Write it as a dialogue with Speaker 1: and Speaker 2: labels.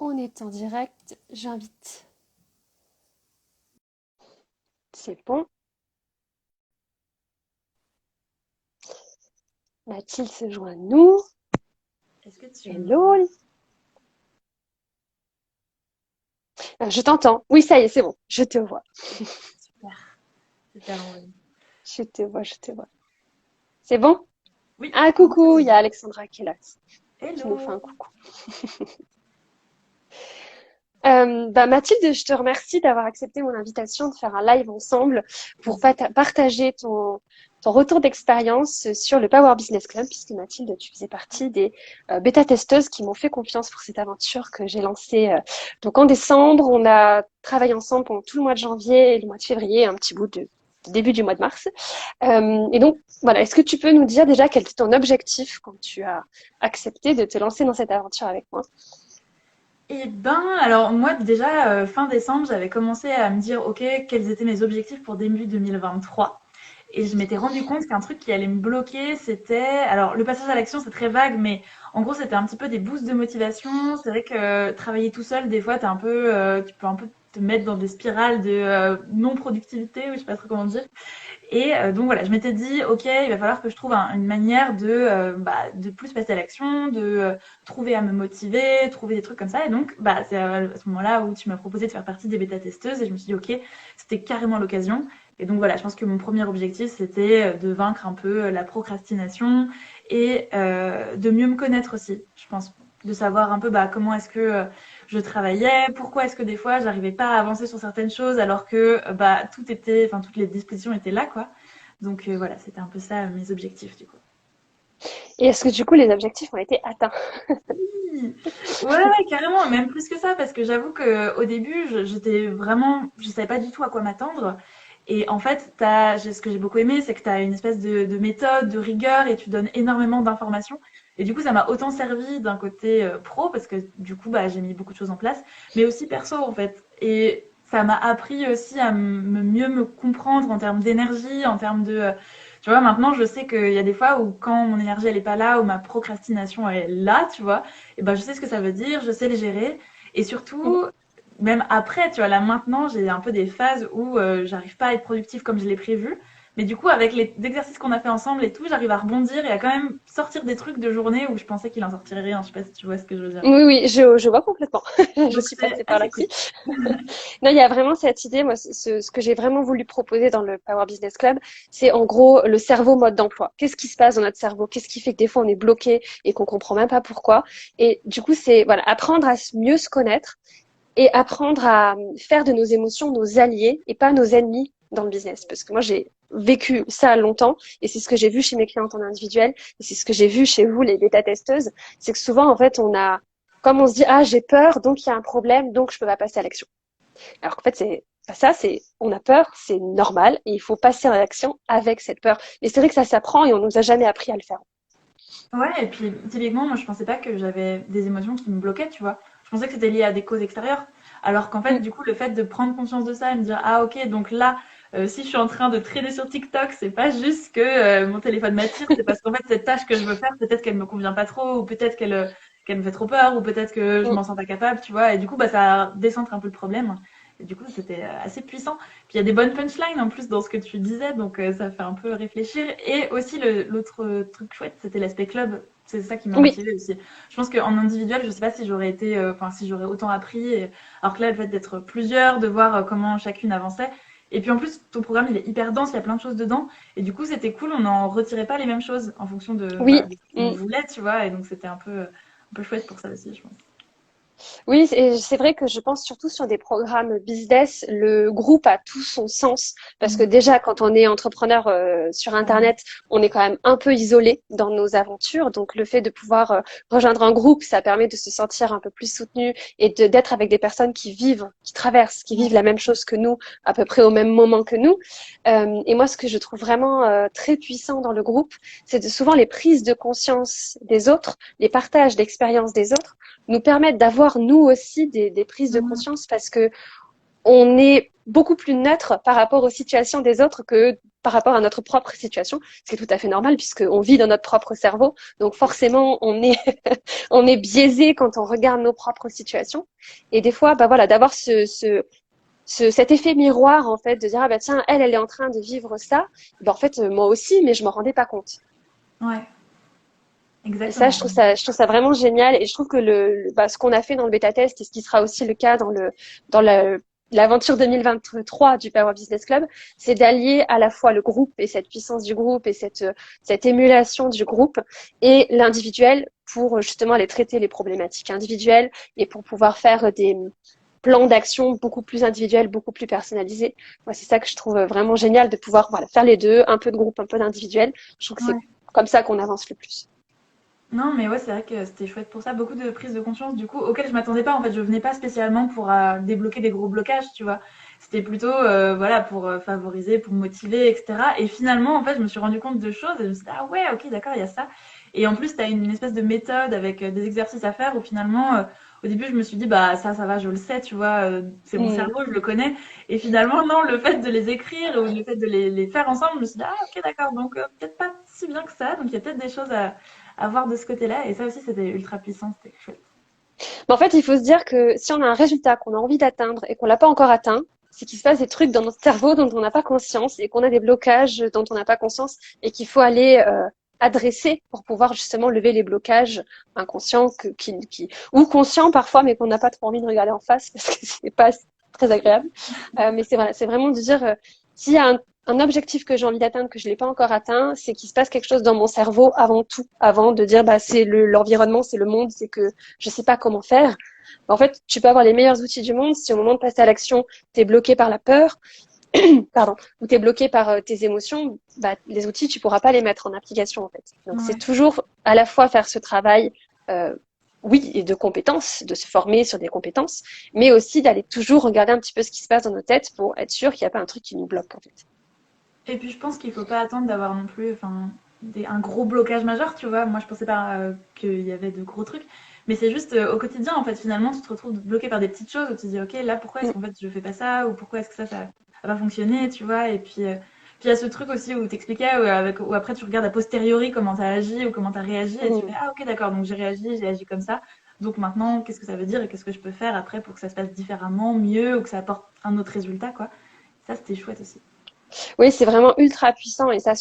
Speaker 1: On est en direct, j'invite. C'est bon. Mathilde se joint à nous.
Speaker 2: Est-ce que tu
Speaker 1: Hello.
Speaker 2: m'entends?
Speaker 1: Je t'entends. Oui, ça y est, c'est bon. Je te vois.
Speaker 2: Super, super envoyé.
Speaker 1: Je te vois, je te vois. C'est bon?
Speaker 2: Oui,
Speaker 1: Ah,
Speaker 2: pour moi c'est
Speaker 1: coucou, il
Speaker 2: bon.
Speaker 1: y a Alexandra qui est là, qui nous fait un
Speaker 2: Hello!
Speaker 1: coucou. Mathilde, je te remercie d'avoir accepté mon invitation de faire un live ensemble pour partager ton retour d'expérience sur le Power Business Club, puisque Mathilde, tu faisais partie des bêta-testeuses qui m'ont fait confiance pour cette aventure que j'ai lancée. Donc en décembre, on a travaillé ensemble pendant tout le mois de janvier et le mois de février, un petit bout de début du mois de mars. Et donc, voilà, est-ce que tu peux nous dire déjà quel était ton objectif quand tu as accepté de te lancer dans cette aventure avec moi?
Speaker 2: Eh ben, alors moi déjà fin décembre, j'avais commencé à me dire ok, quels étaient mes objectifs pour début 2023. Et je m'étais rendu compte qu'un truc qui allait me bloquer, c'était, alors le passage à l'action, c'est très vague, mais en gros, c'était un petit peu des boosts de motivation. C'est vrai que travailler tout seul, des fois, tu peux un peu te mettre dans des spirales de non-productivité, ou je sais pas trop comment dire. Et donc voilà, je m'étais dit, ok, il va falloir que je trouve une manière de plus passer à l'action, de trouver à me motiver, trouver des trucs comme ça. Et donc, c'est à ce moment-là où tu m'as proposé de faire partie des bêta-testeuses et je me suis dit, ok, c'était carrément l'occasion. Et donc voilà, je pense que mon premier objectif, c'était de vaincre un peu la procrastination et de mieux me connaître aussi, je pense. De savoir un peu comment est-ce que je travaillais, pourquoi est-ce que des fois j'arrivais pas à avancer sur certaines choses alors que tout était, enfin toutes les dispositions étaient là quoi. Donc voilà, c'était un peu ça mes objectifs du coup.
Speaker 1: Et est-ce que du coup les objectifs ont été atteints?
Speaker 2: Oui. Ouais, ouais, carrément, même plus que ça, parce que j'avoue que au début, j'étais vraiment, je savais pas du tout à quoi m'attendre. Et en fait, ce que j'ai beaucoup aimé, c'est que tu as une espèce de méthode, de rigueur, et tu donnes énormément d'informations. Et du coup, ça m'a autant servi d'un côté pro, parce que du coup, j'ai mis beaucoup de choses en place, mais aussi perso, en fait. Et ça m'a appris aussi à mieux me comprendre en termes d'énergie, en termes de... tu vois, maintenant, je sais qu'il y a des fois où quand mon énergie, elle est pas là, où ma procrastination, elle est là, tu vois, et ben, je sais ce que ça veut dire, je sais les gérer. Et surtout, même après, tu vois, là maintenant, j'ai un peu des phases où j'arrive pas à être productive comme je l'ai prévu. Mais du coup, avec les exercices qu'on a fait ensemble et tout, j'arrive à rebondir et à quand même sortir des trucs de journée où je pensais qu'il en sortirait rien. Je sais pas si tu vois ce que je veux dire.
Speaker 1: Oui, oui, je vois complètement. Je
Speaker 2: Donc
Speaker 1: suis
Speaker 2: c'est
Speaker 1: passée par là
Speaker 2: assez
Speaker 1: aussi.
Speaker 2: cool.
Speaker 1: Non, il y a vraiment cette idée, moi, ce que j'ai vraiment voulu proposer dans le Power Business Club, c'est en gros le cerveau mode d'emploi. Qu'est-ce qui se passe dans notre cerveau? Qu'est-ce qui fait que des fois on est bloqué et qu'on comprend même pas pourquoi? Et du coup, c'est voilà, apprendre à mieux se connaître et apprendre à faire de nos émotions nos alliés et pas nos ennemis dans le business. Parce que moi, j'ai vécu ça longtemps et c'est ce que j'ai vu chez mes clientes en individuel et c'est ce que j'ai vu chez vous, les bêta-testeuses. C'est que souvent, en fait, comme on se dit, ah, j'ai peur, donc il y a un problème, donc je peux pas passer à l'action. Alors qu'en fait, c'est pas ça, on a peur, c'est normal et il faut passer à l'action avec cette peur. Et c'est vrai que ça s'apprend et on nous a jamais appris à le faire.
Speaker 2: Ouais, et puis typiquement, moi je pensais pas que j'avais des émotions qui me bloquaient, tu vois. Je pensais que c'était lié à des causes extérieures. Alors qu'en fait,
Speaker 1: Mm.
Speaker 2: du coup, le fait de prendre conscience de ça et me dire, ah ok, donc là, si je suis en train de traîner sur TikTok, c'est pas juste que mon téléphone m'attire, c'est parce qu'en fait, cette tâche que je veux faire, peut-être qu'elle me convient pas trop, ou peut-être qu'elle me fait trop peur, ou peut-être que je
Speaker 1: Mm.
Speaker 2: m'en sens pas capable, tu vois. Et du coup, ça décentre un peu le problème. Et du coup, c'était assez puissant. Puis il y a des bonnes punchlines en plus dans ce que tu disais, donc ça fait un peu réfléchir. Et aussi, l'autre truc chouette, c'était l'aspect club. C'est ça qui m'a
Speaker 1: Oui,
Speaker 2: motivée aussi. Je pense qu'en individuel, je sais pas si j'aurais été, enfin, si j'aurais autant appris. Alors que là, le fait d'être plusieurs, de voir comment chacune avançait. Et puis en plus, ton programme, il est hyper dense, il y a plein de choses dedans. Et du coup, c'était cool, on n'en retirait pas les mêmes choses en fonction
Speaker 1: oui.
Speaker 2: de ce qu'on
Speaker 1: Mm.
Speaker 2: voulait, tu vois. Et donc, c'était un peu chouette pour ça aussi, je pense.
Speaker 1: Oui, et c'est vrai que je pense surtout sur des programmes business, le groupe a tout son sens parce que
Speaker 2: Mm.
Speaker 1: déjà quand on est entrepreneur sur
Speaker 2: Ouais.
Speaker 1: Internet, on est quand même un peu isolé dans nos aventures. Donc le fait de pouvoir rejoindre un groupe, ça permet de se sentir un peu plus soutenu et d'être avec des personnes qui vivent, qui traversent, qui vivent la même chose que nous, à peu près au même moment que nous. Et moi, ce que je trouve vraiment très puissant dans le groupe, c'est souvent les prises de conscience des autres, les partages d'expériences des autres nous permettent d'avoir nous aussi des prises de
Speaker 2: Mhm.
Speaker 1: conscience parce que on est beaucoup plus neutre par rapport aux situations des autres que par rapport à notre propre situation, ce qui est tout à fait normal puisqu'on vit dans notre propre cerveau. Donc forcément, on est, on est biaisé quand on regarde nos propres situations. Et des fois, bah voilà, d'avoir cet effet miroir, en fait, de dire, ah bah tiens, elle est en train de vivre ça. Ben, en fait, moi aussi, mais je m'en rendais pas compte.
Speaker 2: Ouais,
Speaker 1: Et ça,
Speaker 2: exactement.
Speaker 1: je trouve ça vraiment génial. Et je trouve que bah, ce qu'on a fait dans le bêta test et ce qui sera aussi le cas dans l'aventure 2023 du Power Business Club, c'est d'allier à la fois le groupe et cette puissance du groupe et cette émulation du groupe et l'individuel pour justement aller traiter les problématiques individuelles et pour pouvoir faire des plans d'action beaucoup plus individuels, beaucoup plus personnalisés. Moi, c'est ça que je trouve vraiment génial de pouvoir voilà, faire les deux, un peu de groupe, un peu d'individuel. Je trouve que c'est
Speaker 2: Ouais.
Speaker 1: comme ça qu'on avance le plus.
Speaker 2: Non, mais ouais, c'est vrai que c'était chouette pour ça. Beaucoup de prises de conscience, du coup, auxquelles je m'attendais pas. En fait, je venais pas spécialement pour débloquer des gros blocages, tu vois. C'était plutôt, voilà, pour favoriser, pour motiver, etc. Et finalement, en fait, je me suis rendu compte de choses et je me suis dit, ah ouais, ok, d'accord, il y a ça. Et en plus, tu as une espèce de méthode avec des exercices à faire où finalement, au début, je me suis dit, bah ça va, je le sais, tu vois, c'est mon
Speaker 1: Mm.
Speaker 2: cerveau, je le connais. Et finalement, non, le fait de les écrire ou le fait de les faire ensemble, je me suis dit, ah ok, d'accord, donc peut-être pas si bien que ça. Donc il y a peut-être des choses à voir de ce côté-là. Et ça aussi, c'était ultra puissant, c'était chouette.
Speaker 1: Mais en fait, il faut se dire que si on a un résultat qu'on a envie d'atteindre et qu'on l'a pas encore atteint, c'est qu'il se passe des trucs dans notre cerveau dont on n'a pas conscience et qu'on a des blocages dont on n'a pas conscience et qu'il faut aller adresser pour pouvoir justement lever les blocages inconscients ou conscients parfois, mais qu'on n'a pas trop envie de regarder en face parce que c'est pas très agréable. Mais c'est voilà, c'est vraiment de dire s'il y a un objectif que j'ai envie d'atteindre que je l'ai pas encore atteint, c'est qu'il se passe quelque chose dans mon cerveau avant tout, avant de dire bah c'est l'environnement, c'est le monde, c'est que je sais pas comment faire. En fait, tu peux avoir les meilleurs outils du monde si au moment de passer à l'action, tu es bloqué par la peur, pardon, ou tu es bloqué par tes émotions, bah, les outils, tu pourras pas les mettre en application en fait. Donc c'est
Speaker 2: Ouais.
Speaker 1: toujours à la fois faire ce travail, euh, oui, et de compétences, de se former sur des compétences, mais aussi d'aller toujours regarder un petit peu ce qui se passe dans nos têtes pour être sûr qu'il n'y a pas un truc qui nous bloque en fait.
Speaker 2: Et puis, je pense qu'il faut pas attendre d'avoir non plus enfin, un gros blocage majeur, tu vois. Moi, je pensais pas qu'il y avait de gros trucs. Mais c'est juste au quotidien, en fait, finalement, tu te retrouves bloqué par des petites choses où tu te dis, ok, là, pourquoi est-ce
Speaker 1: Mm,
Speaker 2: qu'en fait je fais pas ça? Ou pourquoi est-ce que ça a pas fonctionné, tu vois? Et puis il y a ce truc aussi où t'expliquais, où après tu regardes a posteriori comment t'as agi ou comment t'as réagi et tu fais,
Speaker 1: mm.
Speaker 2: ah, ok, d'accord, donc j'ai agi comme ça. Donc maintenant, qu'est-ce que ça veut dire et qu'est-ce que je peux faire après pour que ça se passe différemment, mieux ou que ça apporte un autre résultat, quoi. Ça, c'était chouette aussi.
Speaker 1: Oui, c'est vraiment ultra puissant et ça